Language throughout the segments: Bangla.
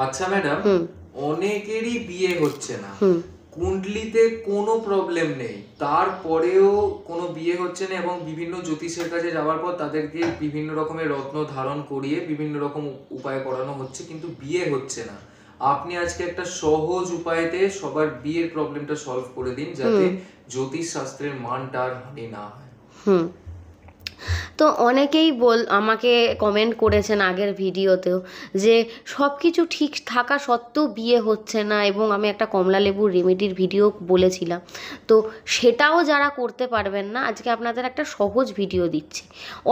আচ্ছা ম্যাডাম, অনেকেরই বিয়ে হচ্ছে না, কুণ্ডলিতে কোনো প্রবলেম নেই, তারপরেও কোনো বিয়ে হচ্ছে না এবং বিভিন্ন জ্যোতিষের কাছে যাওয়ার পর তাদেরকে বিভিন্ন রকমের রত্ন ধারণ করিয়ে বিভিন্ন রকম উপায় করানো হচ্ছে, কিন্তু বিয়ে হচ্ছে না। আপনি আজকে একটা সহজ উপায়তে সবার বিয়ের প্রবলেমটা সলভ করে দিন, যাতে জ্যোতিষ শাস্ত্রের মানটা আর হানি না হয়। তো অনেকেই আমাকে কমেন্ট করেছেন আগের ভিডিওতেও যে সব কিছু ঠিক থাকা সত্ত্বেও বিয়ে হচ্ছে না, এবং আমি একটা কমলালেবুর রেমেডির ভিডিও বলেছিলাম। তো সেটাও যারা করতে পারবেন না, আজকে আপনাদের একটা সহজ ভিডিও দিচ্ছি।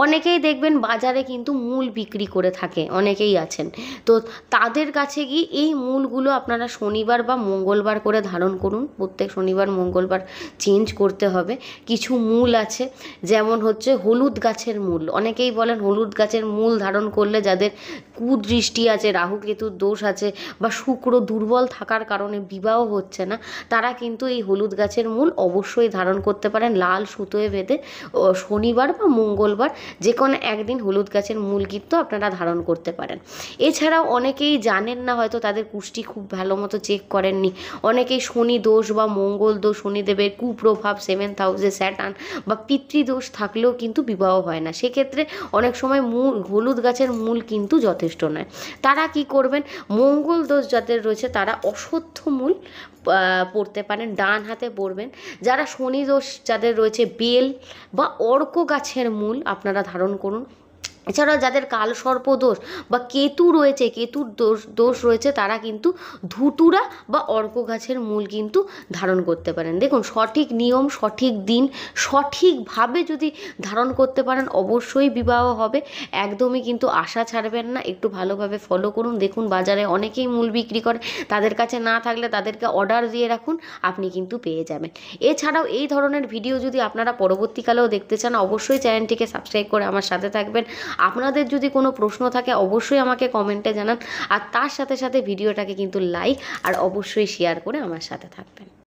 অনেকেই দেখবেন বাজারে কিন্তু মূল বিক্রি করে থাকে, অনেকেই আছেন। তো তাদের কাছে গিয়ে এই মূলগুলো আপনারা শনিবার বা মঙ্গলবার করে ধারণ করুন। প্রত্যেক শনিবার মঙ্গলবার চেঞ্জ করতে হবে। কিছু মূল আছে, যেমন হচ্ছে হলুদ গাছের মূল। অনেকেই বলেন হলুদ গাছের মূল ধারণ করলে যাদের কুদৃষ্টি আছে, রাহু কেতুর দোষ আছে, বা শুক্র দুর্বল থাকার কারণে বিবাহ হচ্ছে না, তারা কিন্তু এই হলুদ গাছের মূল অবশ্যই ধারণ করতে পারেন। লাল সুতোয় বেঁধে শনিবার বা মঙ্গলবার যে কোনো একদিন হলুদ গাছের মূল কিন্তু আপনারা ধারণ করতে পারেন। এছাড়াও অনেকেই জানেন না, হয়তো তাদের কুষ্টি খুব ভালো মতো চেক করেননি। অনেকেই শনি দোষ বা মঙ্গল দোষ, শনিদেবের কুপ্রভাব, 7th হাউসে স্যাটার্ন বা পিতৃদোষ থাকলেও কিন্তু বিবাহ হয় না। সেক্ষেত্রে অনেক সময় হলুদ গাছের মূল কিন্তু যথেষ্ট নয়। তারা কি করবেন, মঙ্গল দোষ যাদের রয়েছে তারা অশ্বত্থ মূল পড়তে পারেন, ডান হাতে পড়বেন। যারা শনি দোষ যাদের রয়েছে, বেল বা অর্ক গাছের মূল আপনারা ধারণ করুন। এছাড়াও যাদের কালসর্প দোষ বা কেতু রয়েছে, কেতুর দোষ রয়েছে, তারা কিন্তু ধুতুরা বা অর্ক গাছের মূল কিন্তু ধারণ করতে পারেন। দেখুন, সঠিক নিয়ম, সঠিক দিন, সঠিকভাবে যদি ধারণ করতে পারেন অবশ্যই বিবাহ হবে। একদমই কিন্তু আশা ছাড়বেন না, একটু ভালোভাবে ফলো করুন। দেখুন, বাজারে অনেকেই মূল বিক্রি করে, তাদের কাছে না থাকলে তাদেরকে অর্ডার দিয়ে রাখুন, আপনি কিন্তু পেয়ে যাবেন। এছাড়াও এই ধরনের ভিডিও যদি আপনারা পরবর্তীকালেও দেখতে চান, অবশ্যই চ্যানেলটিকে সাবস্ক্রাইব করে আমার সাথে থাকবেন। আপনাদের যদি কোনো প্রশ্ন থাকে অবশ্যই আমাকে কমেন্টে জানান, আর তার সাথে সাথে ভিডিওটাকে কিন্তু লাইক আর অবশ্যই শেয়ার করে আমার সাথে থাকবেন।